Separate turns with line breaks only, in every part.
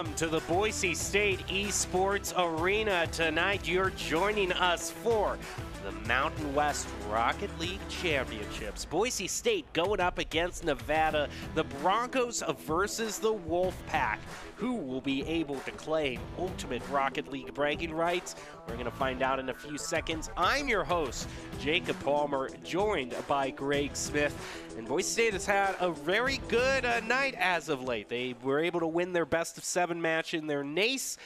Welcome to the Boise State Esports Arena. Tonight you're joining us for the Mountain West Rocket League Championships. Boise State going up against Nevada, the Broncos versus the Wolfpack. Who will be able to claim ultimate Rocket League bragging rights? We're going to find out in a few seconds. I'm your host, Jacob Palmer, joined by Greg Smith. And Boise State has had a very good night as of late. They were able to win their best of 7 match in their NACE.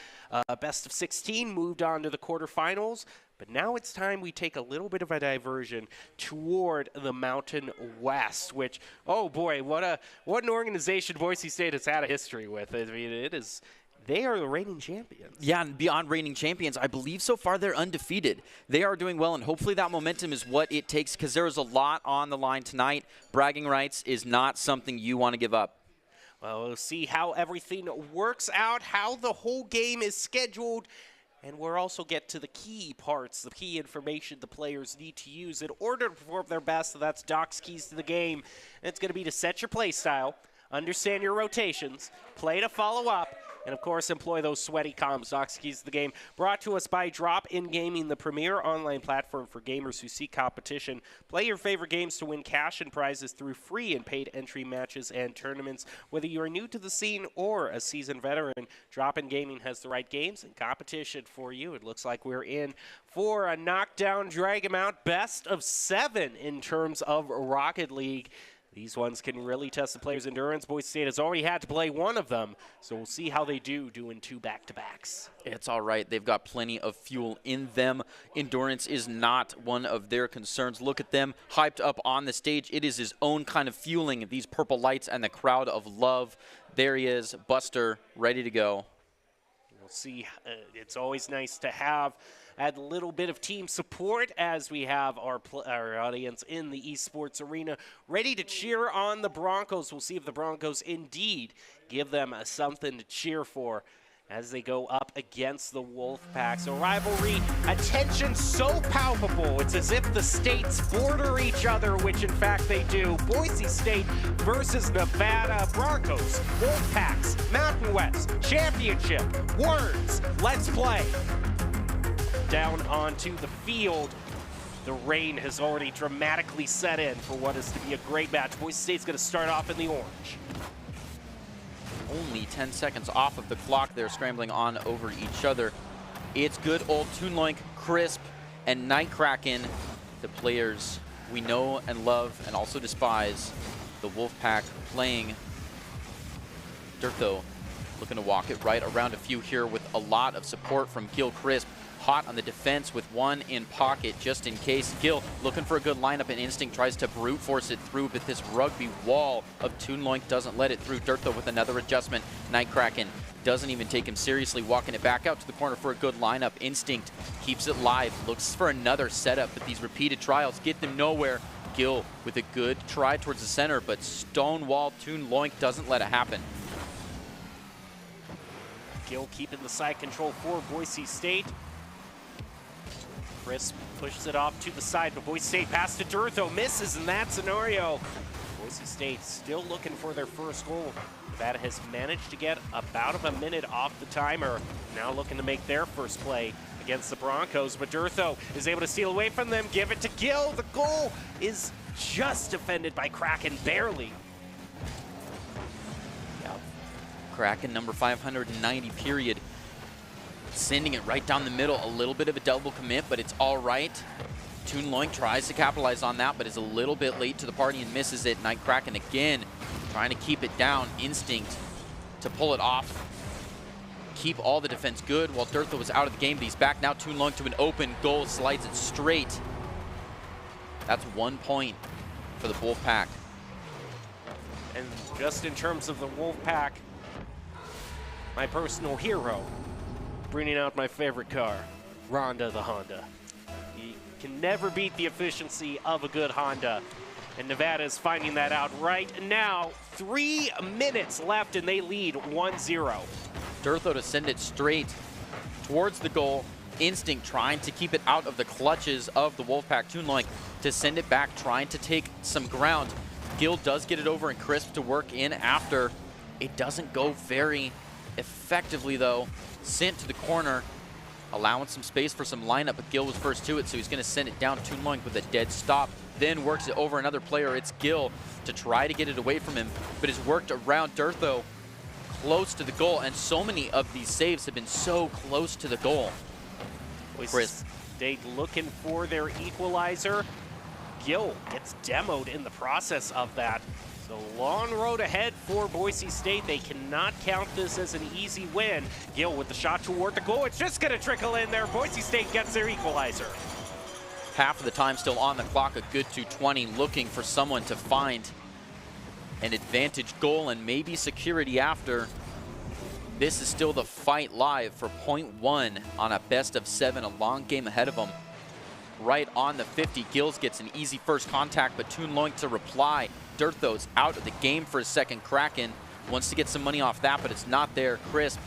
Best of 16 moved on to the quarterfinals. But now it's time we take a little bit of a diversion toward the Mountain West, which, oh boy, what an organization Boise State has had a history with. I mean, they are the reigning champions.
Yeah, and beyond reigning champions, I believe so far they're undefeated. They are doing well, and hopefully that momentum is what it takes, because there is a lot on the line tonight. Bragging rights is not something you want to give up.
Well, we'll see how everything works out, how the whole game is scheduled, and we'll also get to the key parts, the key information the players need to use in order to perform their best. So that's Doc's keys to the game. And it's going to be to set your play style, understand your rotations, play to follow up, and, of course, employ those sweaty comms. Doc's keys to the game brought to us by Drop In Gaming, the premier online platform for gamers who seek competition. Play your favorite games to win cash and prizes through free and paid entry matches and tournaments. Whether you are new to the scene or a seasoned veteran, Drop In Gaming has the right games and competition for you. It looks like we're in for a knockdown, drag 'em out, best of 7 in terms of Rocket League. These ones can really test the player's endurance. Boise State has already had to play one of them, so we'll see how they do doing 2 back-to-backs.
It's all right. They've got plenty of fuel in them. Endurance is not one of their concerns. Look at them hyped up on the stage. It is his own kind of fueling, these purple lights and the crowd of love. There he is, Buster, ready to go.
We'll see. It's always nice to have a little bit of team support as we have our audience in the esports arena ready to cheer on the Broncos. We'll see if the Broncos indeed give them something to cheer for as they go up against the Wolfpack. So rivalry, attention so palpable. It's as if the states border each other, which in fact they do. Boise State versus Nevada. Broncos, Wolfpacks, Mountain West, championship, words, let's play. Down onto the field. The rain has already dramatically set in for what is to be a great match. Boise State's going to start off in the orange.
Only 10 seconds off of the clock. They're scrambling on over each other. It's good old Toonloink, Crisp, and Nightkraken, the players we know and love and also despise. The Wolfpack playing Dirtho, looking to walk it right around a few here with a lot of support from Gil Crisp. Hot on the defense with one in pocket just in case. Gil looking for a good lineup, and Instinct tries to brute force it through, but this rugby wall of Toonloink doesn't let it through. Dirtho with another adjustment. Nightkraken doesn't even take him seriously, walking it back out to the corner for a good lineup. Instinct keeps it live, looks for another setup, but these repeated trials get them nowhere. Gil with a good try towards the center, but Stonewall Toonloink doesn't let it happen.
Gil keeping the side control for Boise State. Crisp pushes it off to the side, but Boise State pass to Dirtho, misses in that scenario. Boise State still looking for their first goal. Nevada has managed to get about a minute off the timer. Now looking to make their first play against the Broncos, but Dirtho is able to steal away from them, give it to Gil. The goal is just defended by Kraken, barely.
Yep. Kraken number 590, period. Sending it right down the middle, a little bit of a double commit, but it's all right. Toonloink tries to capitalize on that, but is a little bit late to the party and misses it. Nightkraken again, trying to keep it down. Instinct to pull it off. Keep all the defense good while Dirtho was out of the game. But he's back now. Toonloink to an open goal, slides it straight. That's 1 point for the Wolfpack.
And just in terms of the Wolfpack, my personal hero, bringing out my favorite car, Rhonda the Honda. You can never beat the efficiency of a good Honda, and Nevada is finding that out right now. 3 minutes left, and they lead 1-0.
Dirtho to send it straight towards the goal. Instinct trying to keep it out of the clutches of the Wolfpack. Toonloink to send it back, trying to take some ground. Gil does get it over, and Crisp to work in after. It doesn't go very effectively, though, sent to the corner, allowing some space for some lineup, but Gil was first to it, so he's going to send it down to Toonloink with a dead stop. Then works it over another player. It's Gil to try to get it away from him, but has worked around Durtho close to the goal, and so many of these saves have been so close to the goal.
Boise State looking for their equalizer. Gil gets demoed in the process of that. So long road ahead for Boise State. They cannot count this as an easy win. Gil with the shot toward the goal. It's just going to trickle in there. Boise State gets their equalizer.
Half of the time still on the clock, a good 2:20, looking for someone to find an advantage goal and maybe security after. This is still the fight live for .1 on a best of 7, a long game ahead of them. Right on the 50, Gills gets an easy first contact, but Toonloink to reply. Durtho's out of the game for a second. Kraken wants to get some money off that, but it's not there. Crisp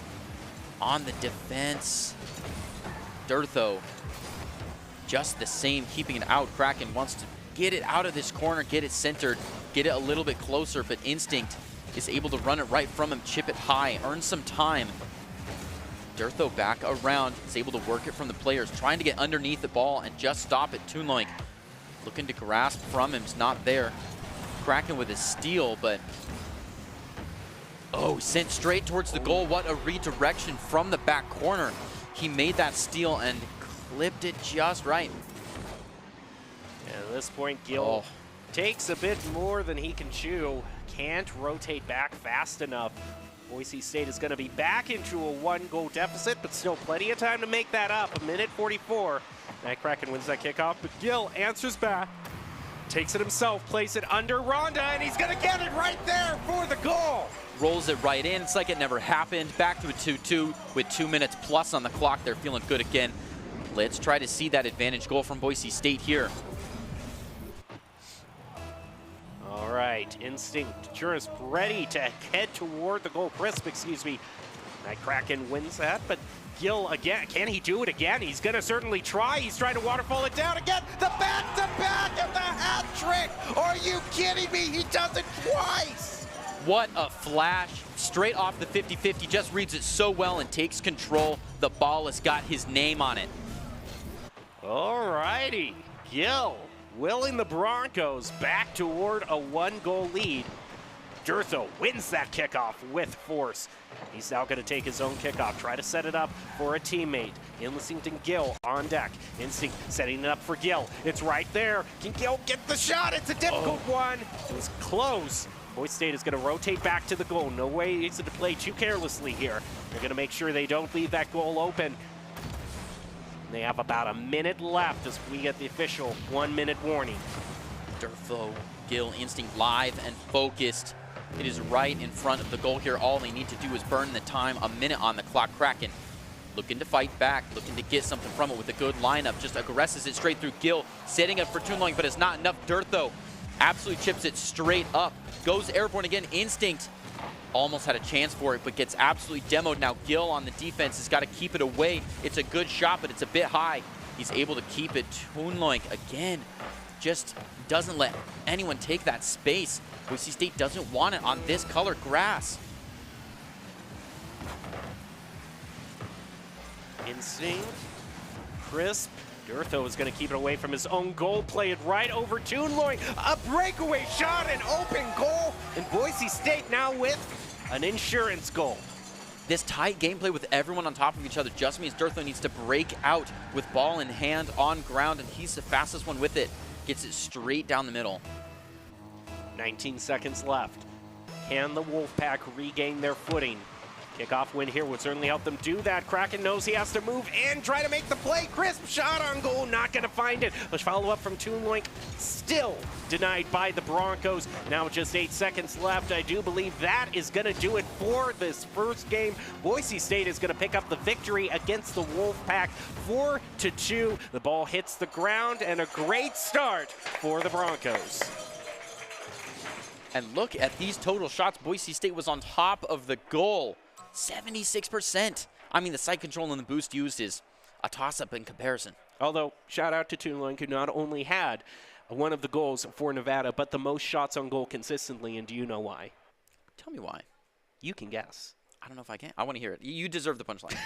on the defense. Durtho just the same, keeping it out. Kraken wants to get it out of this corner, get it centered, get it a little bit closer, but Instinct is able to run it right from him, chip it high, earn some time. Durtho back around, is able to work it from the players, trying to get underneath the ball and just stop it. Toonloink looking to grasp from him, is not there. Kraken with a steal, but oh, sent straight towards the goal. What a redirection from the back corner. He made that steal and clipped it just right.
And at this point, Gil takes a bit more than he can chew. Can't rotate back fast enough. Boise State is going to be back into a 1-goal deficit, but still plenty of time to make that up. A minute 44. Night Kraken wins that kickoff, but Gil answers back. Takes it himself, plays it under Ronda, and he's going to get it right there for the goal.
Rolls it right in. It's like it never happened. Back to a 2-2 with 2 minutes plus on the clock. They're feeling good again. Let's try to see that advantage goal from Boise State here.
All right, Instinct just ready to head toward the goal. Crisp, excuse me. Night Kraken wins that, but Gil again, can he do it again? He's gonna certainly try. He's trying to waterfall it down again. The back-to-back and the hat trick. Are you kidding me? He does it twice.
What a flash. Straight off the 50-50, just reads it so well and takes control. The ball has got his name on it.
All righty, Gil willing the Broncos back toward a 1-goal lead. Durtho wins that kickoff with force. He's now going to take his own kickoff, try to set it up for a teammate. Instinct and Gil on deck. Instinct setting it up for Gil. It's right there. Can Gil get the shot? It's a difficult one. It was close. Boise State is going to rotate back to the goal. No way to play too carelessly here. They're going to make sure they don't leave that goal open. They have about a minute left as we get the official 1-minute warning.
Durtho, Gil, Instinct live and focused. It is right in front of the goal here. All they need to do is burn the time. A minute on the clock. Kraken looking to fight back, looking to get something from it with a good lineup. Just aggresses it straight through. Gil setting up for Toonloink, but it's not enough. Durtho absolutely chips it straight up. Goes airborne again. Instinct almost had a chance for it, but gets absolutely demoed. Now Gil on the defense has got to keep it away. It's a good shot, but it's a bit high. He's able to keep it. Toonloink again just doesn't let anyone take that space. Boise State doesn't want it on this color grass.
Instinct, Crisp. Durtho is going to keep it away from his own goal, play it right over Toonloink. A breakaway shot, an open goal, and Boise State now with an insurance goal.
This tight gameplay with everyone on top of each other just means Durtho needs to break out with ball in hand on ground, and he's the fastest one with it. Gets it straight down the middle.
19 seconds left. Can the Wolfpack regain their footing? Kickoff win here would certainly help them do that. Kraken knows he has to move and try to make the play. Crisp shot on goal, not going to find it. Let's follow up from Toonloink, still denied by the Broncos. Now just 8 seconds left. I do believe that is going to do it for this first game. Boise State is going to pick up the victory against the Wolfpack, 4-2. The ball hits the ground, and a great start for the Broncos.
And look at these total shots. Boise State was on top of the goal. 76%. I mean, the side control and the boost used is a toss-up in comparison.
Although, shout out to Toonloink, who not only had one of the goals for Nevada, but the most shots on goal consistently. And do you know why?
Tell me why.
You can guess.
I don't know if I can. I want to hear it. You deserve the punchline.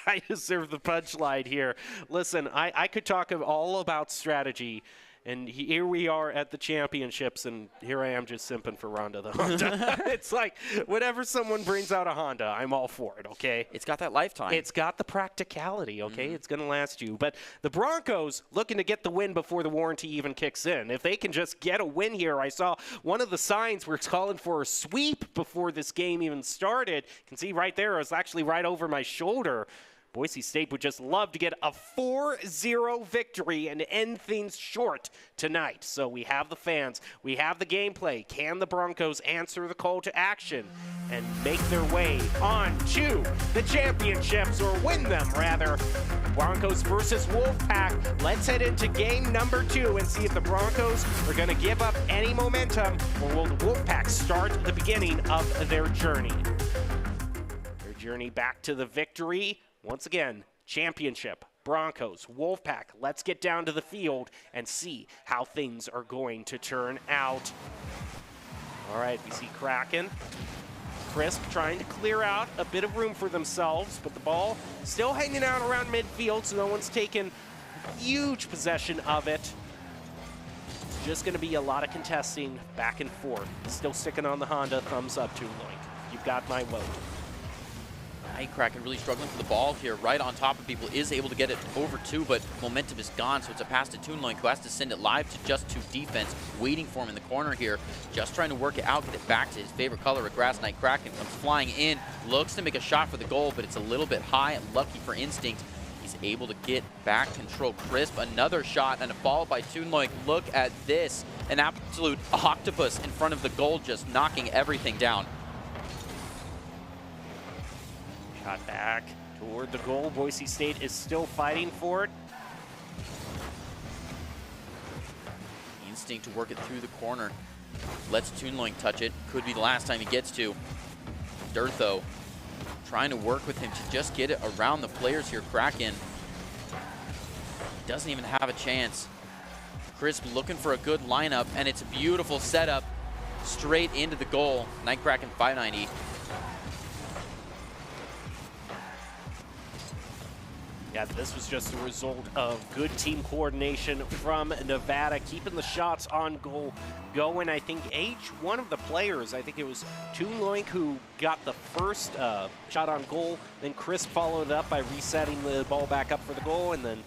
I deserve the punchline here. Listen, I could talk all about strategy, and here we are at the championships, and here I am just simping for Honda the Honda. It's like whenever someone brings out a Honda, I'm all for it, okay?
It's got that lifetime.
It's got the practicality, okay? It's going to last you. But the Broncos looking to get the win before the warranty even kicks in. If they can just get a win here, I saw one of the signs were calling for a sweep before this game even started. You can see right there, it was actually right over my shoulder. Boise State would just love to get a 4-0 victory and end things short tonight. So we have the fans, we have the gameplay. Can the Broncos answer the call to action and make their way on to the championships, or win them, rather? Broncos versus Wolfpack. Let's head into game number 2 and see if the Broncos are going to give up any momentum, or will the Wolfpack start the beginning of their journey? Their journey back to the victory. Once again, championship, Broncos, Wolfpack. Let's get down to the field and see how things are going to turn out. All right, we see Kraken. Crisp trying to clear out a bit of room for themselves, but the ball still hanging out around midfield, so no one's taken huge possession of it. It's just going to be a lot of contesting back and forth. Still sticking on the Honda. Thumbs up to Loink. You've got my vote.
Kraken really struggling for the ball here, right on top of people, is able to get it over 2, but momentum is gone, so it's a pass to Toonloink, who has to send it live to just 2 defense, waiting for him in the corner here, just trying to work it out, get it back to his favorite color of grass. Knight Kraken comes flying in, looks to make a shot for the goal, but it's a little bit high. Lucky for Instinct, he's able to get back control. Crisp, another shot, and a follow by Toonloink. Look at this, an absolute octopus in front of the goal, just knocking everything down.
Shot back toward the goal. Boise State is still fighting for it.
Instinct to work it through the corner. Lets Toonloink touch it. Could be the last time he gets to. Durtho trying to work with him to just get it around the players here. Kraken doesn't even have a chance. Crisp looking for a good lineup, and it's a beautiful setup straight into the goal. Knight Kraken 590.
Yeah, this was just a result of good team coordination from Nevada, keeping the shots on goal going. I think each one of the players, I think it was Toonloink who got the first shot on goal, then Crisp followed it up by resetting the ball back up for the goal, and then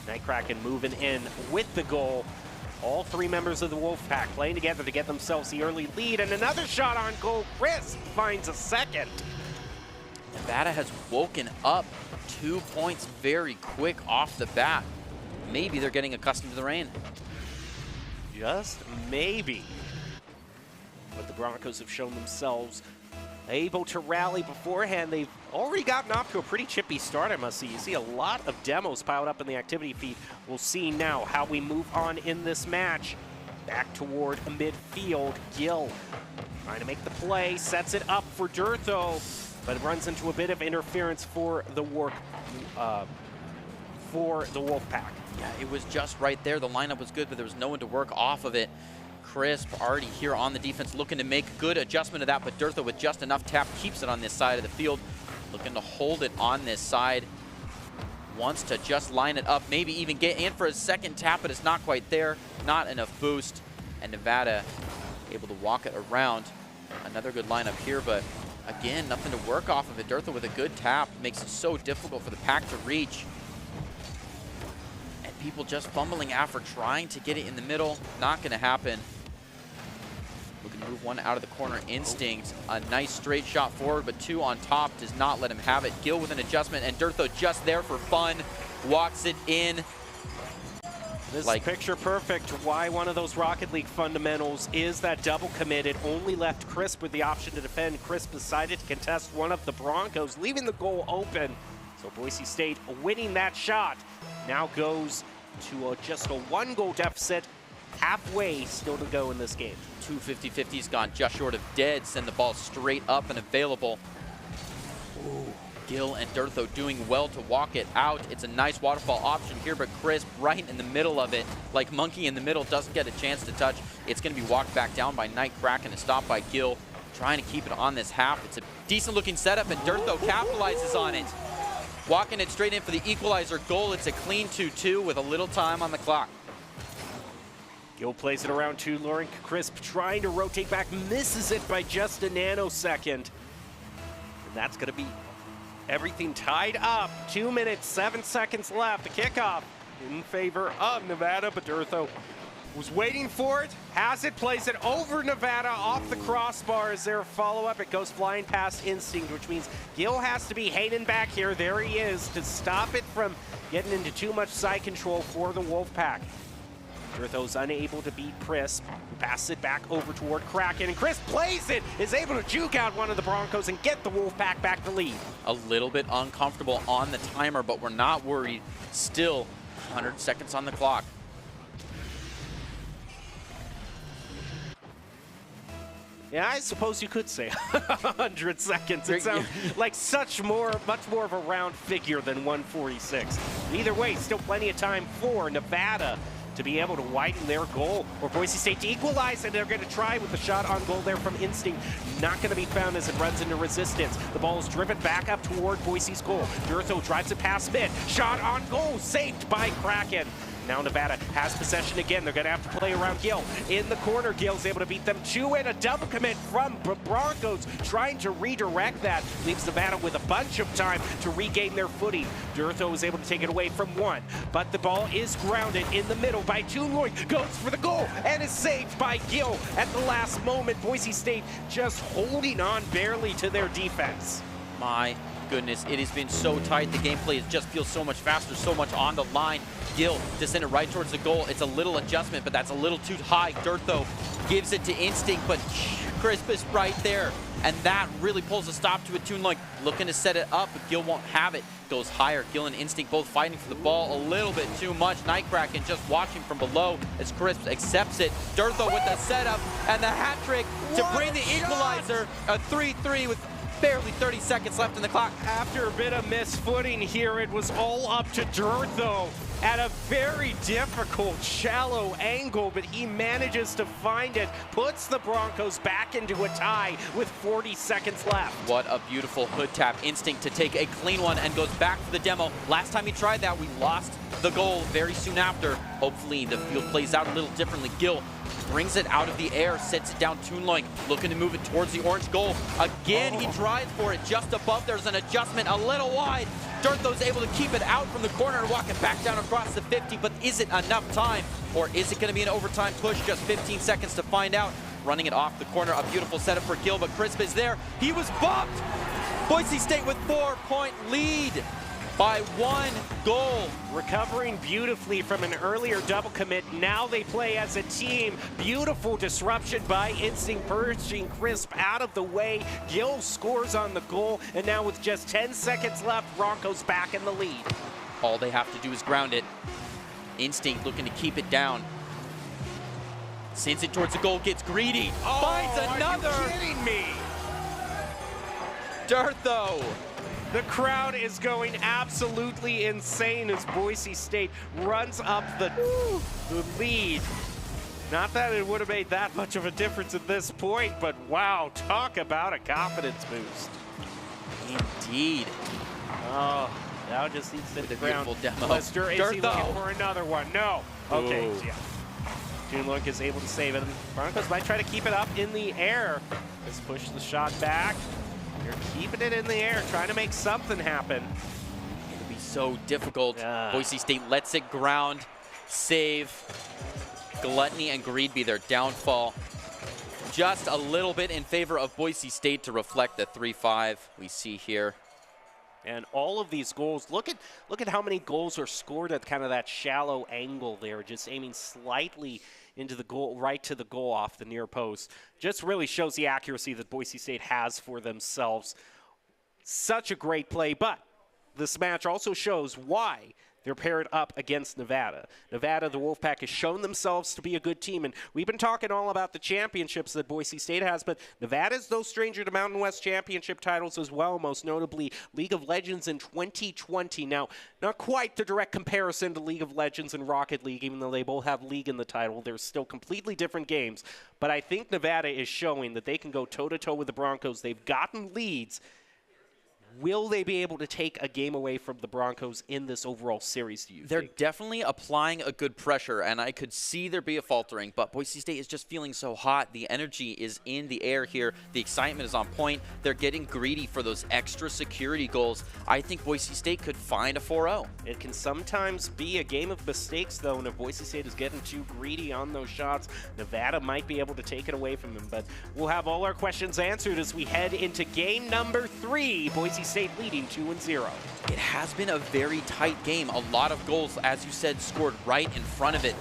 Knight Kraken moving in with the goal. All 3 members of the Wolfpack playing together to get themselves the early lead, and another shot on goal. Crisp finds a second.
Nevada has woken up. 2 points very quick off the bat. Maybe they're getting accustomed to the rain.
Just maybe. But the Broncos have shown themselves able to rally beforehand. They've already gotten off to a pretty chippy start, I must say. You see a lot of demos piled up in the activity feed. We'll see now how we move on in this match. Back toward midfield. Gill trying to make the play, sets it up for Durtho, but it runs into a bit of interference for the Wolfpack.
Yeah, it was just right there. The lineup was good, but there was no one to work off of it. Crisp already here on the defense, looking to make good adjustment of that, but Durtho with just enough tap keeps it on this side of the field, looking to hold it on this side. Wants to just line it up, maybe even get in for a second tap, but it's not quite there. Not enough boost, and Nevada able to walk it around. Another good lineup here, but again, nothing to work off of it. Durtho with a good tap makes it so difficult for the pack to reach. And people just fumbling after trying to get it in the middle. Not going to happen. Looking to move one out of the corner. Instinct, a nice straight shot forward, but 2 on top does not let him have it. Gill with an adjustment, and Durtho just there for fun. Walks it in.
This is picture perfect why one of those Rocket League fundamentals is that double commit. It only left Crisp with the option to defend. Crisp decided to contest one of the Broncos, leaving the goal open. So Boise State winning that shot now goes to just a 1-goal deficit. Halfway still to go in this game.
2 50-50s gone just short of dead. Send the ball straight up and available. Ooh. Gill and Durtho doing well to walk it out. It's a nice waterfall option here, but Crisp right in the middle of it, like monkey in the middle, doesn't get a chance to touch. It's going to be walked back down by Knight Kraken and stopped by Gill. trying to keep it on this half. It's a decent looking setup, and Dirtho capitalizes on it. Walking it straight in for the equalizer goal. It's a clean 2-2 with a little time on the clock.
Gil plays it around to Lauren Crisp, trying to rotate back, misses it by just a nanosecond. And that's going to be everything tied up. 2 minutes, 7 seconds left. The kickoff in favor of Nevada, but Dirtho was waiting for it, has it, plays it over Nevada, off the crossbar. Is there a follow-up? It goes flying past Instinct, which means Gil has to be hanging back here. There he is to stop it from getting into too much side control for the Wolfpack. Dirtho's unable to beat Crisp, who passes it back over toward Kraken, and Crisp plays it, is able to juke out one of the Broncos and get the Wolfpack back the lead.
A little bit uncomfortable on the timer, but we're not worried. Still 100 seconds on the clock.
Yeah, I suppose you could say 100 seconds. It sounds like much more of a round figure than 146. Either way, still plenty of time for Nevada to be able to widen their goal, or Boise State to equalize, and they're going to try with the shot on goal there from Instinct. Not going to be found as it runs into resistance. The ball is driven back up toward Boise's goal. Dirtho drives it past mid. Shot on goal, saved by Kraken. Now Nevada has possession again. They're going to have to play around Gil. In the corner, Gil's able to beat them 2 in. A double commit from Broncos, trying to redirect that. Leaves Nevada with a bunch of time to regain their footing. Dirtho is able to take it away from 1, but the ball is grounded in the middle by Toonloy. Goes for the goal and is saved by Gil at the last moment. Boise State just holding on barely to their defense.
My goodness, it has been so tight. The gameplay just feels so much faster, so much on the line. Gil to send it right towards the goal. It's a little adjustment, but that's a little too high. Dirtho gives it to Instinct, but Crisp is right there. And that really pulls a stop to a Toonloy. Looking to set it up, but Gil won't have it. Goes higher. Gil and Instinct both fighting for the ball a little bit too much. Nightcracken just watching from below as Crisp accepts it. Dirtho with the setup and the hat trick to bring the equalizer. A 3-3 with barely 30 seconds left in the clock.
After a bit of misfooting here, it was all up to Dirtho at a very difficult, shallow angle, but he manages to find it, puts the Broncos back into a tie with 40 seconds left.
What a beautiful hood tap. Instinct to take a clean one and goes back for the demo. Last time he tried that, we lost the goal very soon after. Hopefully the field plays out a little differently. Gil brings it out of the air, sets it down Toonloy, looking to move it towards the orange goal. Again, he tries for it just above. There's an adjustment a little wide. Dirtho's able to keep it out from the corner and walk it back down across the 50, but is it enough time? Or is it going to be an overtime push? Just 15 seconds to find out. Running it off the corner, a beautiful setup for Gil, but Crisp is there. He was bumped. Boise State with 4-point lead by 1 goal.
Recovering beautifully from an earlier double commit. Now they play as a team. Beautiful disruption by Instinct, pushing Crisp out of the way. Gil scores on the goal, and now with just 10 seconds left, Broncos back in the lead.
All they have to do is ground it. Instinct looking to keep it down. Sends it towards the goal, gets greedy. Finds another.
Are you kidding me?
Dirtho.
The crowd is going absolutely insane as Boise State runs up the lead. Not that it would have made that much of a difference at this point, but wow, talk about a confidence boost.
Indeed.
Oh, now just needs to hit the ground.
Demo.
Lister, is he looking for another one? No. Okay,
Ooh.
yeah. Toonloy is able to save it. Broncos might try to keep it up in the air. Let's push the shot back. They're keeping it in the air, trying to make something happen.
It'll be so difficult. Boise State lets it ground, save. Gluttony and greed be their downfall. Just a little bit in favor of Boise State to reflect the 3-5 we see here.
And all of these goals, look at how many goals are scored at kind of that shallow angle there, just aiming slightly into the goal, right to the goal off the near post. Just really shows the accuracy that Boise State has for themselves. Such a great play, but this match also shows why they're paired up against Nevada. Nevada, the Wolfpack, has shown themselves to be a good team, and we've been talking all about the championships that Boise State has, but Nevada's no stranger to Mountain West championship titles as well, most notably League of Legends in 2020. Now, not quite the direct comparison to League of Legends and Rocket League, even though they both have League in the title. They're still completely different games, but I think Nevada is showing that they can go toe-to-toe with the Broncos. They've gotten leads. Will they be able to take a game away from the Broncos in this overall series, do you
They're
think?
definitely applying a good pressure, and I could see there be a faltering, but Boise State is just feeling so hot. The energy is in the air here. The excitement is on point. They're getting greedy for those extra security goals. I think Boise State could find a 4-0.
It can sometimes be a game of mistakes, though, and if Boise State is getting too greedy on those shots, Nevada might be able to take it away from them. But we'll have all our questions answered as we head into game number 3. Boise State leading 2-0.
It has been a very tight game. A lot of goals, as you said, scored right in front of it.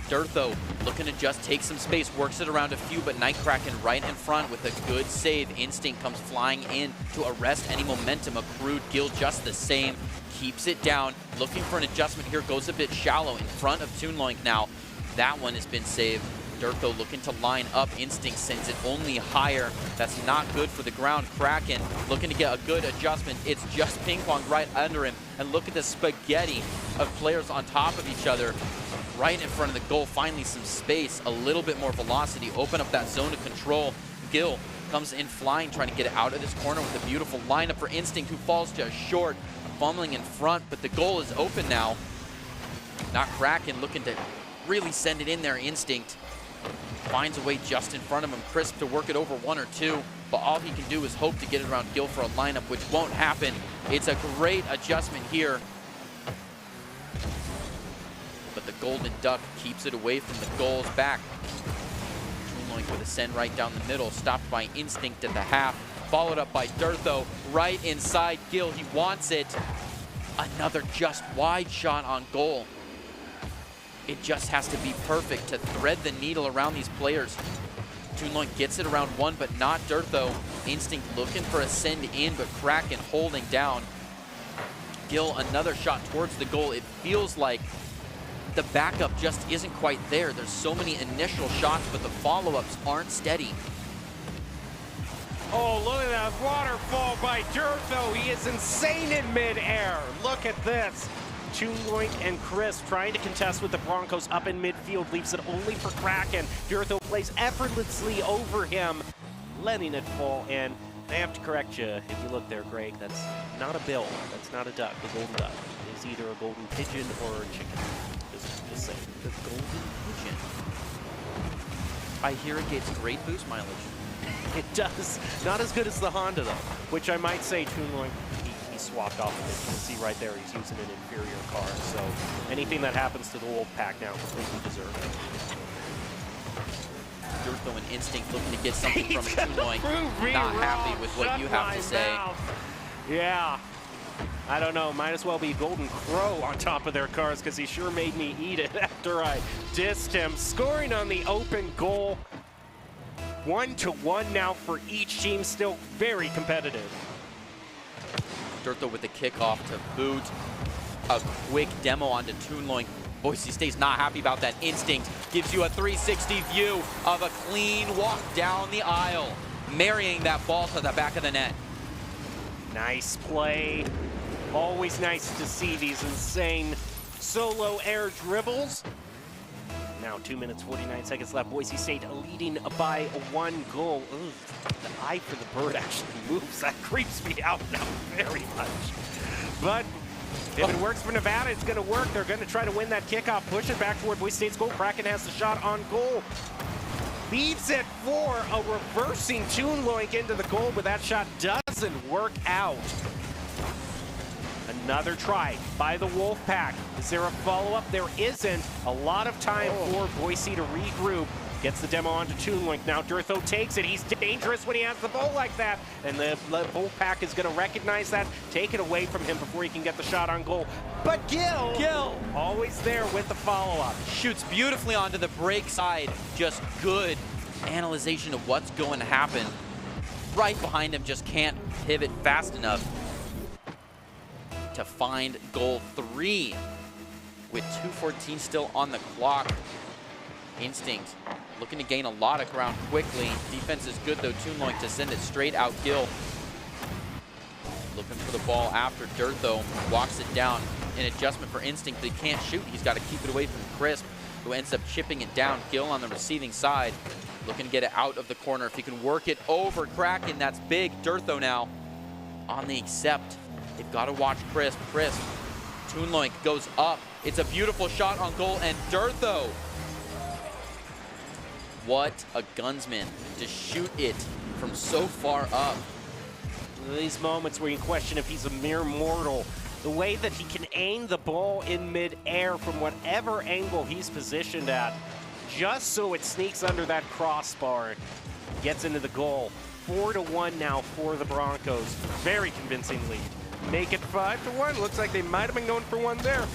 Durtho looking to just take some space, works it around a few, but Nightkraken right in front with a good save. Instinct comes flying in to arrest any momentum accrued. Gil just the same, keeps it down, looking for an adjustment here, goes a bit shallow in front of Toonloink now. That one has been saved. Durtho looking to line up. Instinct sends it only higher. That's not good for the ground. Kraken looking to get a good adjustment. It's just ping pong right under him. And look at the spaghetti of players on top of each other. Right in front of the goal. Finally some space, a little bit more velocity. Open up that zone of control. Gil comes in flying, trying to get it out of this corner with a beautiful lineup for Instinct, who falls just short. Fumbling in front, but the goal is open now. Not Kraken looking to really send it in there. Instinct finds a way just in front of him. Crisp to work it over 1 or 2, but all he can do is hope to get it around Gil for a lineup, which won't happen. It's a great adjustment here, but the Golden Duck keeps it away from the goals. Back Toonloink with a send right down the middle, stopped by Instinct at the half, followed up by Durtho right inside Gil. He wants it. Another just wide shot on goal. It just has to be perfect to thread the needle around these players. Toonloink gets it around 1, but not Durtho. Instinct looking for a send in, but Kraken holding down. Gil, another shot towards the goal. It feels like the backup just isn't quite there. There's so many initial shots, but the follow-ups aren't steady.
Oh, look at that waterfall by Durtho. He is insane in midair. Look at this. Toonloink and Crisp trying to contest with the Broncos up in midfield, leaves it only for Kraken. Durtho plays effortlessly over him, letting it fall. And I have to correct you, if you look there, Greg, that's not a bill, that's not a duck. The golden duck is either a golden pigeon or a chicken. Just saying.
The Golden Pigeon. I hear it gets great boost mileage.
It does. Not as good as the Honda, though, which I might say Toonloink, he swapped off of it. You can see right there he's using an inferior car. So anything that happens to the Wolfpack now completely deserved.
Durtho and Instinct looking to get something from Toonloink. Not happy with what you have to say.
Yeah. I don't know. Might as well be Golden Crow on top of their cars because he sure made me eat it after I dissed him. Scoring on the open goal. 1-1 now for each team. Still very competitive.
Durtho with the kickoff to boot. A quick demo onto Toonloink. Boise State's not happy about that. Instinct gives you a 360 view of a clean walk down the aisle, marrying that ball to the back of the net.
Nice play. Always nice to see these insane solo air dribbles. Now 2 minutes, 49 seconds left. Boise State leading by 1 goal. Ugh, the eye for the bird actually moves. That creeps me out now very much. But if it works for Nevada, it's going to work. They're going to try to win that kickoff, push it back toward Boise State's goal. Kraken has the shot on goal. Leaves it for a reversing Toonloink into the goal, but that shot doesn't work out. Another try by the Wolfpack. Is there a follow-up? There isn't. A lot of time for Boise to regroup. Gets the demo onto Toonloink. Now Durtho takes it. He's dangerous when he has the ball like that. And the Wolfpack is going to recognize that, take it away from him before he can get the shot on goal. But Gil, always there with the follow-up.
Shoots beautifully onto the break side. Just good analyzation of what's going to happen. Right behind him, just can't pivot fast enough to find goal 3 with 2:14 still on the clock. Instinct looking to gain a lot of ground quickly. Defense is good though. Toonloink to send it straight out. Gil looking for the ball after Dirt though. Walks it down. An adjustment for Instinct, but he can't shoot. He's got to keep it away from Crisp, who ends up chipping it down. Gil on the receiving side, looking to get it out of the corner. If he can work it over Kraken, that's big. Dirtho now on the accept. They've got to watch Crisp. Crisp, Toonloink goes up. It's a beautiful shot on goal, and Dirtho. What a gunsman to shoot it from so far up.
These moments where you question if he's a mere mortal. The way that he can aim the ball in mid-air from whatever angle he's positioned at, just so it sneaks under that crossbar, gets into the goal. 4-1 now for the Broncos. Very convincing lead. Make it 5-1. Looks like they might have been going for one there.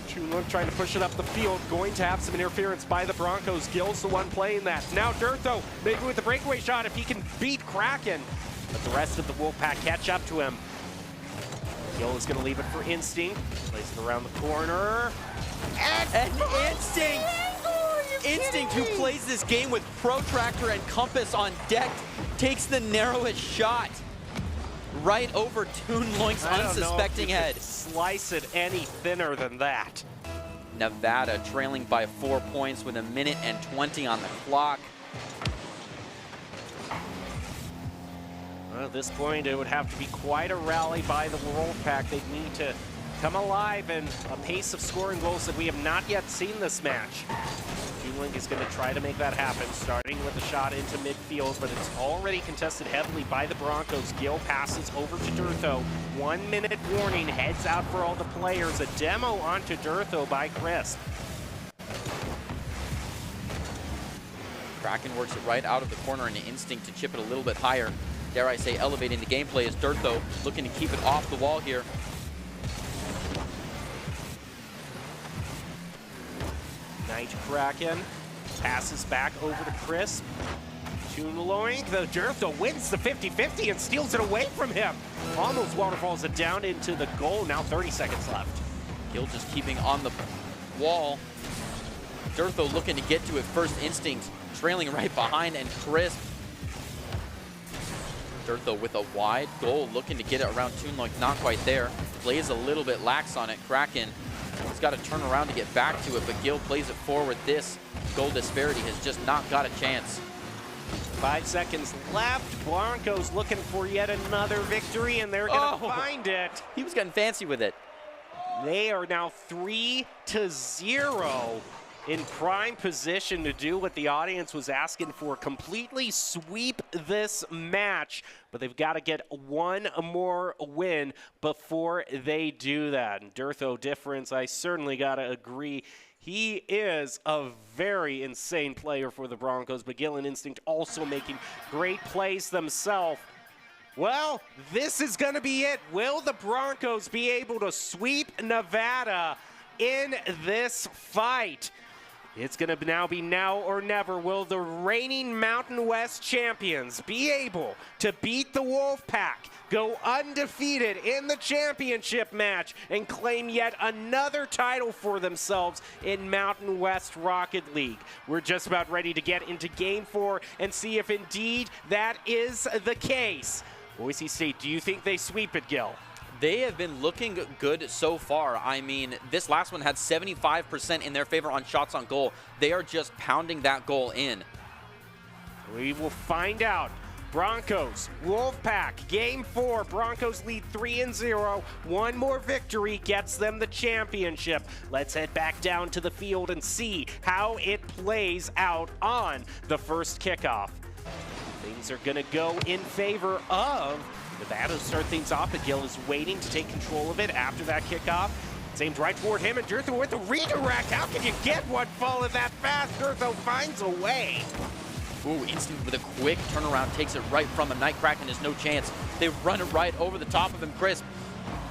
Toonloink trying to push it up the field. Going to have some interference by the Broncos. Gil's the one playing that. Now Dirtho, maybe with the breakaway shot if he can beat Kraken. But the rest of the Wolfpack catch up to him. Gil is going to leave it for Instinct. Plays it around the corner.
And Instinct! Instinct, who plays this game with protractor and compass on deck, takes the narrowest shot right over Toonloink's unsuspecting head.
Slice it any thinner than that.
Nevada trailing by 4 points with 1:20 on the clock.
Well, at this point, it would have to be quite a rally by the Wolfpack. They'd need to come alive in a pace of scoring goals that we have not yet seen this match. Toonloink is going to try to make that happen, starting with a shot into midfield, but it's already contested heavily by the Broncos. Gil passes over to Dirtho. 1 minute warning, heads out for all the players. A demo onto Dirtho by Crisp.
Kraken works it right out of the corner, and Instinct to chip it a little bit higher. Dare I say, elevating the gameplay is Dirtho looking to keep it off the wall here.
Night Kraken passes back over to Crisp. Toonloink, though Dirtho wins the 50-50 and steals it away from him. Almost waterfalls it down into the goal. Now 30 seconds left.
Gil just keeping on the wall. Dirtho looking to get to it first. Instinct trailing right behind, and Crisp. Dirtho with a wide goal, looking to get it around Toonloink, not quite there. Plays a little bit lax on it. Kraken has got to turn around to get back to it, but Gil plays it forward. This goal disparity has just not got a chance.
5 seconds left. Broncos looking for yet another victory, and they're going to find it.
He was getting fancy with it.
They are now 3-0 in prime position to do what the audience was asking for, completely sweep this match. But they've got to get one more win before they do that. And Dirtho difference, I certainly got to agree. He is a very insane player for the Broncos, but Gil and Instinct also making great plays themselves. Well, this is going to be it. Will the Broncos be able to sweep Nevada in this fight? It's going to now be now or never. Will the reigning Mountain West champions be able to beat the Wolfpack, go undefeated in the championship match, and claim yet another title for themselves in Mountain West Rocket League? We're just about ready to get into Game 4 and see if indeed that is the case. Boise State, do you think they sweep it, Gil?
They have been looking good so far. I mean, this last one had 75% in their favor on shots on goal. They are just pounding that goal in.
We will find out. Broncos, Wolfpack, Game 4. Broncos lead 3-0. One more victory gets them the championship. Let's head back down to the field and see how it plays out on the first kickoff. Things are going to go in favor of Nevada to start things off, but Gil is waiting to take control of it after that kickoff. It's aimed right toward him, and Dirtho with the redirect. How can you get one falling that fast? Dirtho finds a way.
Ooh, Instinct with a quick turnaround takes it right from him. Night Kraken has no chance. They run it right over the top of him. Crisp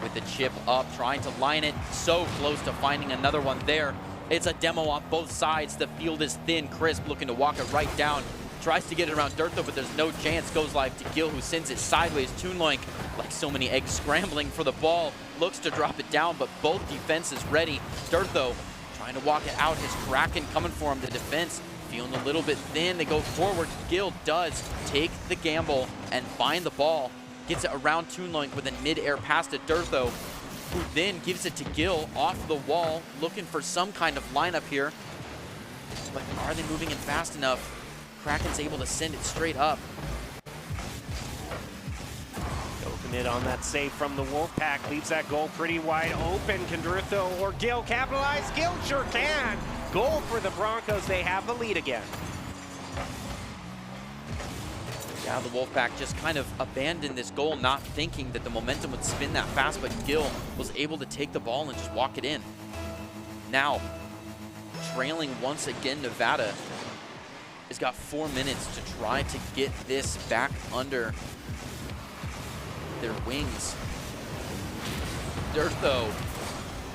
with the chip up, trying to line it. So close to finding another one there. It's a demo on both sides. The field is thin. Crisp looking to walk it right down. Tries to get it around Dirtho, but there's no chance. Goes live to Gil, who sends it sideways. Toonloink, like so many eggs, scrambling for the ball. Looks to drop it down, but both defenses ready. Dirtho Trying to walk it out. His Kraken coming for him. The defense feeling a little bit thin. They go forward. Gil does take the gamble and find the ball. Gets it around Toonloink with a mid-air pass to Durtho, who then gives it to Gil off the wall, looking for some kind of lineup here. But are they moving in fast enough? Kraken's able to send it straight up.
Open it on that save from the Wolfpack. Leaves that goal pretty wide open. Can Durtho or Gil capitalize? Gil sure can. Goal for the Broncos. They have the lead again.
Yeah, the Wolfpack just kind of abandoned this goal, not thinking that the momentum would spin that fast, but Gil was able to take the ball and just walk it in. Now, trailing once again, Nevada has got 4 minutes to try to get this back under their wings. Durtho,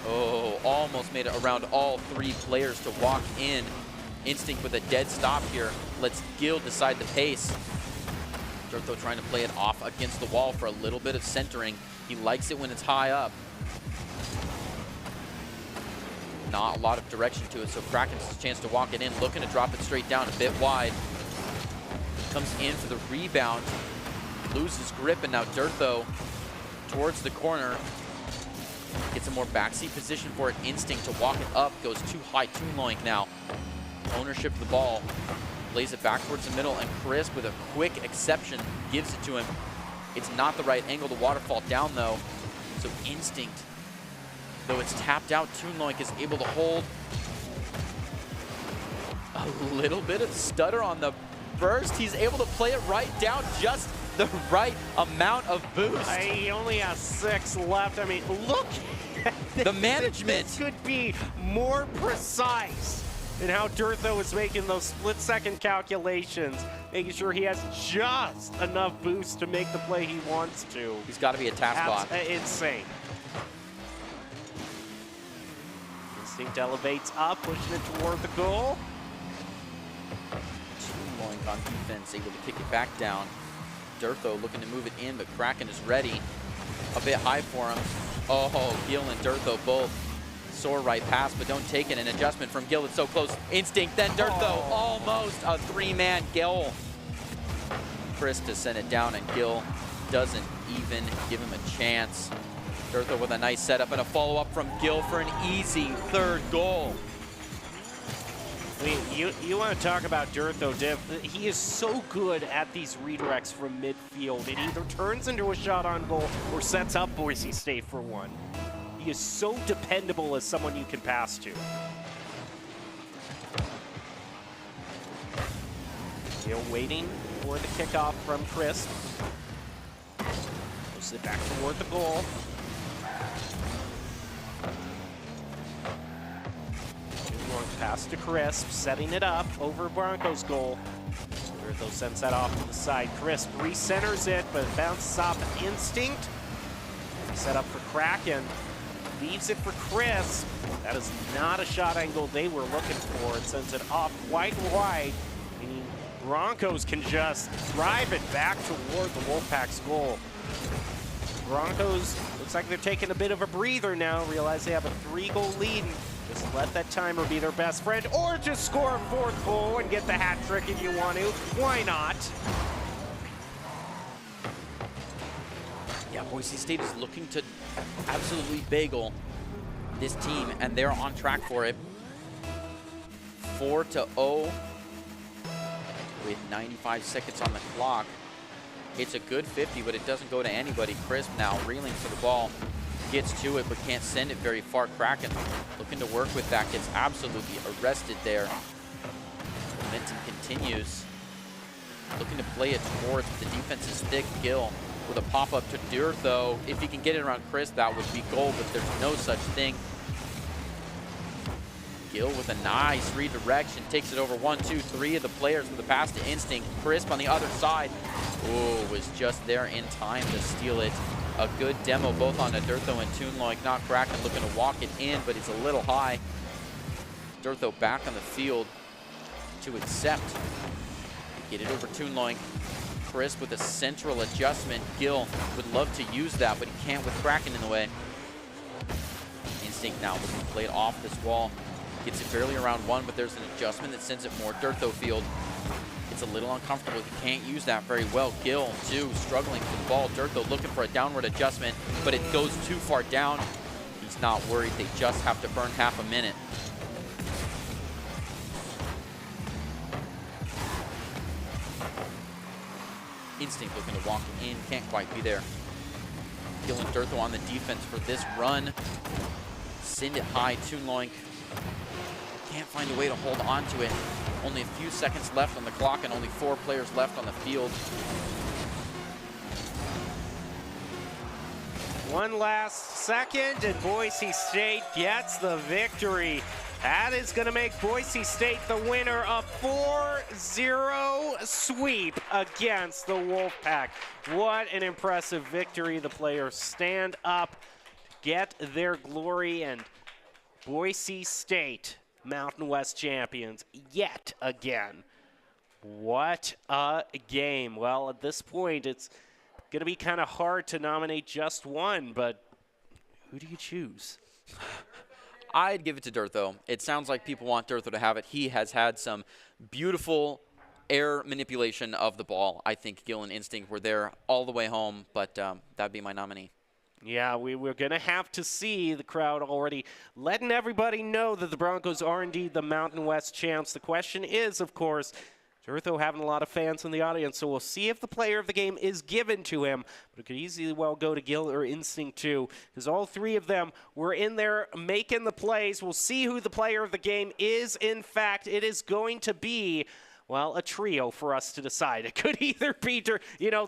oh, almost made it around all 3 players to walk in. Instinct with a dead stop here. Lets Gil decide the pace. Durtho trying to play it off against the wall for a little bit of centering. He likes it when it's high up. Not a lot of direction to it, so Kraken's chance to walk it in, looking to drop it straight down a bit wide. Comes in for the rebound, loses grip, and now Durtho towards the corner. Gets a more backseat position for it. Instinct to walk it up, goes too high. Toonloink now. Ownership of the ball. Plays it back towards the middle, and Chris, with a quick exception, gives it to him. It's not the right angle to waterfall down, though. So Instinct, though it's tapped out, Toonloink is able to hold. A little bit of stutter on the burst. He's able to play it right down, just the right amount of boost.
He only has 6 left. I mean, look at this.
The management.
This could be more precise in how Durtho is making those split-second calculations, making sure he has just enough boost to make the play he wants to.
He's got to be a task bot.
Insane. Instinct elevates up, pushing it toward the goal.
Toonloink on defense, able to kick it back down. Durtho looking to move it in, but Kraken is ready. A bit high for him. Oh, Gil and Durtho both. Soar right pass, but don't take it. An adjustment from Gil. It's so close. Instinct, then Durtho. Almost a 3-man goal. Chris to send it down, and Gil doesn't even give him a chance. Durtho with a nice setup and a follow-up from Gil for an easy 3rd goal.
You want to talk about Durtho, Div. He is so good at these redirects from midfield. It either turns into a shot on goal or sets up Boise State for one. He is so dependable as someone you can pass to. Gil waiting for the kickoff from Chris. Puts it back toward the goal. Pass to Crisp, setting it up over Broncos' goal. Durtho sends that off to the side. Crisp re-centers it, but it bounces off Instinct. Set up for Kraken. Leaves it for Crisp. That is not a shot angle they were looking for. It sends it off quite wide. Meaning Broncos can just drive it back toward the Wolfpack's goal. Broncos, looks like they're taking a bit of a breather now. Realize they have a 3-goal lead. Just let that timer be their best friend, or just score a 4th goal and get the hat trick if you want to. Why not?
Yeah, Boise State is looking to absolutely bagel this team, and they're on track for it. 4-0 with 95 seconds on the clock. It's a good 50, but it doesn't go to anybody. Crisp now reeling for the ball. Gets to it, but can't send it very far. Kraken looking to work with that, gets absolutely arrested there. Momentum continues. Looking to play it towards, but the defense is thick. Gil with a pop-up to Durtho. If he can get it around Chris, that would be goal, but there's no such thing. Gil with a nice redirection, takes it over 1, 2, 3 of the players with a pass to Instinct. Crisp on the other side. Ooh, was just there in time to steal it. A good demo both on Durtho and Toonloink. Not Kraken looking to walk it in, but he's a little high. Durtho back on the field to accept. Get it over Toonloink. Crisp with a central adjustment. Gil would love to use that, but he can't with Kraken in the way. Instinct now looking to play it off this wall. Gets it barely around 1, but there's an adjustment that sends it more dirt, though, field. It's a little uncomfortable. He can't use that very well. Gil, too, struggling for the ball. Dirt, though, looking for a downward adjustment, but it goes too far down. He's not worried. They just have to burn half a minute. Instinct looking to walk in. Can't quite be there. Gil and Dirt, though, on the defense for this run. Send it high. Toonloink can't find a way to hold on to it. Only a few seconds left on the clock and only 4 players left on the field.
One last second, and Boise State gets the victory. That is going to make Boise State the winner, a 4-0 sweep against the Wolfpack. What an impressive victory. The players stand up, get their glory, and Boise State, Mountain West champions, yet again. What a game. Well, at this point, it's going to be kind of hard to nominate just one, but who do you choose?
I'd give it to Dirt, though. It sounds like people want Dirt to have it. He has had some beautiful manipulation of the ball. I think Gil and Instinct were there all the way home, but that'd be my nominee.
Yeah, we're going to have to see. The crowd already letting everybody know that the Broncos are indeed the Mountain West champs. The question is, of course, Durtho having a lot of fans in the audience, so we'll see if the player of the game is given to him. But it could easily well go to Gil or Instinct too, because all 3 of them were in there making the plays. We'll see who the player of the game is. In fact, it is going to be, well, a trio for us to decide. It could either be,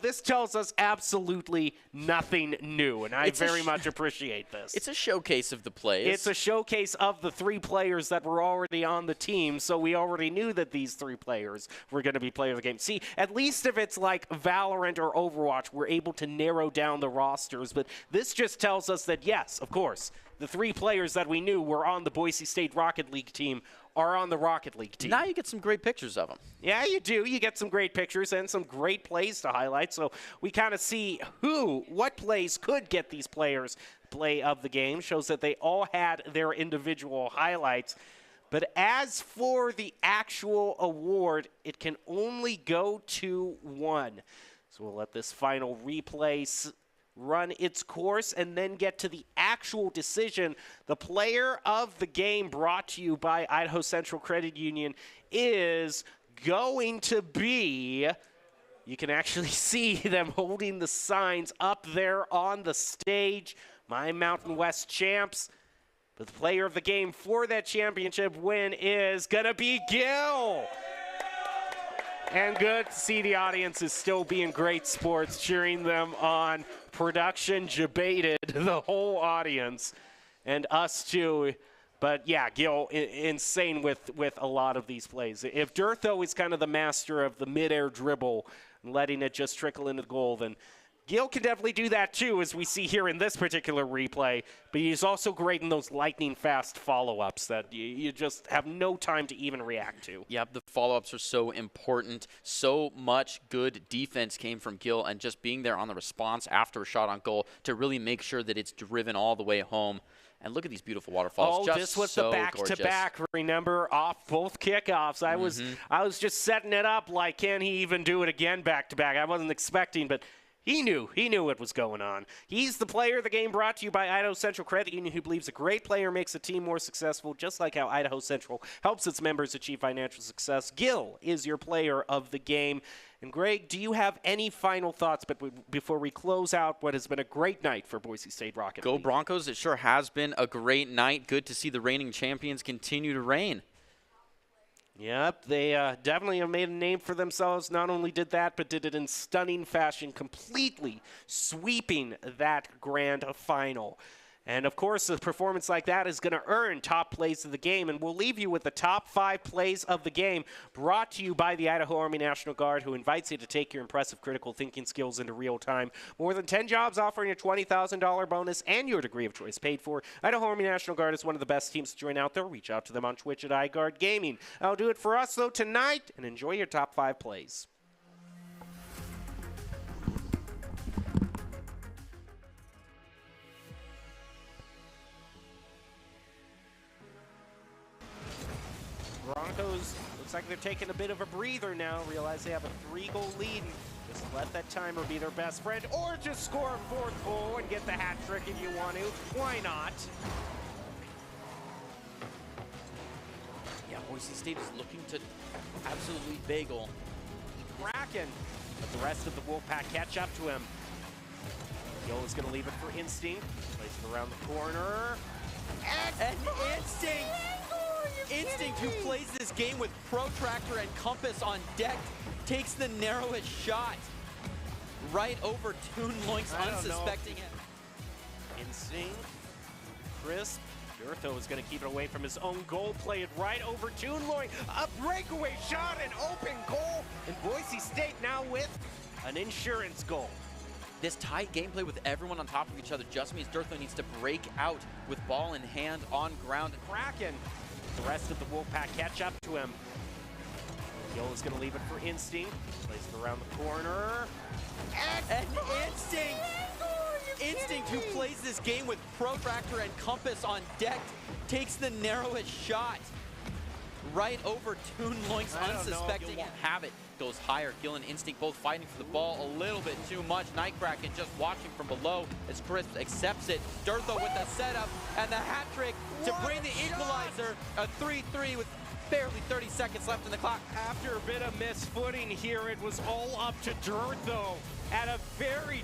this tells us absolutely nothing new, and I very much appreciate this.
It's a showcase of the plays.
It's a showcase of the 3 players that were already on the team, so we already knew that these 3 players were going to be player of the game. See, at least if it's like Valorant or Overwatch, we're able to narrow down the rosters, but this just tells us that, yes, of course, the 3 players that we knew were on the Boise State Rocket League team are on the Rocket League team.
Now you get some great pictures of them.
Yeah, you do. You get some great pictures and some great plays to highlight. So we kind of see what plays could get these players play of the game. Shows that they all had their individual highlights. But as for the actual award, it can only go to one. So we'll let this final replay run its course and then get to the actual decision. The player of the game, brought to you by Idaho Central Credit Union, is going to be, you can actually see them holding the signs up there on the stage, my Mountain West champs. But the player of the game for that championship win is going to be Gil. And good to see the audience is still being great sports, cheering them on. Production debated the whole audience, and us too. But yeah, Gil, insane with a lot of these plays. If Durtho is kind of the master of the mid-air dribble, and letting it just trickle into the goal, then Gil can definitely do that too, as we see here in this particular replay. But he's also great in those lightning-fast follow-ups that you just have no time to even react to.
Yep, the follow-ups are so important. So much good defense came from Gil, and just being there on the response after a shot on goal to really make sure that it's driven all the way home. And look at these beautiful waterfalls.
Oh,
just
this was
so
the back-to-back, remember, off both kickoffs. I was just setting it up like, can he even do it again back-to-back? I wasn't expecting, but he knew what was going on. He's the player of the game, brought to you by Idaho Central Credit Union, who believes a great player makes a team more successful, just like how Idaho Central helps its members achieve financial success. Gil is your player of the game. And Greg, do you have any final thoughts before we close out what has been a great night for Boise State Rocket League?
Go Broncos. It sure has been a great night. Good to see the reigning champions continue to reign.
Yep, they definitely have made a name for themselves. Not only did that, but did it in stunning fashion, completely sweeping that grand final. And, of course, a performance like that is going to earn top plays of the game. And we'll leave you with the top 5 plays of the game, brought to you by the Idaho Army National Guard, who invites you to take your impressive critical thinking skills into real time. More than 10 jobs offering a $20,000 bonus and your degree of choice paid for. Idaho Army National Guard is one of the best teams to join out there. Reach out to them on Twitch at iGuard Gaming. That'll do it for us, though, tonight. And enjoy your top 5 plays. Broncos, looks like they're taking a bit of a breather now. Realize they have a 3-goal lead. Just let that timer be their best friend, or just score a 4th goal and get the hat trick if you want to. Why not?
Yeah, Boise State is looking to absolutely bagel.
Kraken, but the rest of the Wolfpack catch up to him. Gill is going to leave it for Instinct. Plays it around the corner.
And Instinct, who plays this game with protractor and compass on deck, takes the narrowest shot right over Toon Loink's unsuspecting end.
Instinct, crisp. Durtho is going to keep it away from his own goal, play it right over Toon Loink. A breakaway shot, an open goal, and Boise State now with an insurance goal.
This tight gameplay with everyone on top of each other just means Durtho needs to break out with ball in hand on ground.
Kraken, the rest of the Wolfpack catch up to him. Gill is going to leave it for Instinct. Plays it around the corner.
And Instinct, who plays this game with protractor and compass on deck, takes the narrowest shot right over Toon Loink's unsuspecting end. Habit goes higher. Gill and Instinct both fighting for the ball a little bit too much. Nightkraken just watching from below as Crisp accepts it. Durtho with the setup and the hat trick to bring the equalizer. A 3-3 with barely 30 seconds left in the clock.
After a bit of misfooting here, it was all up to Durtho at a very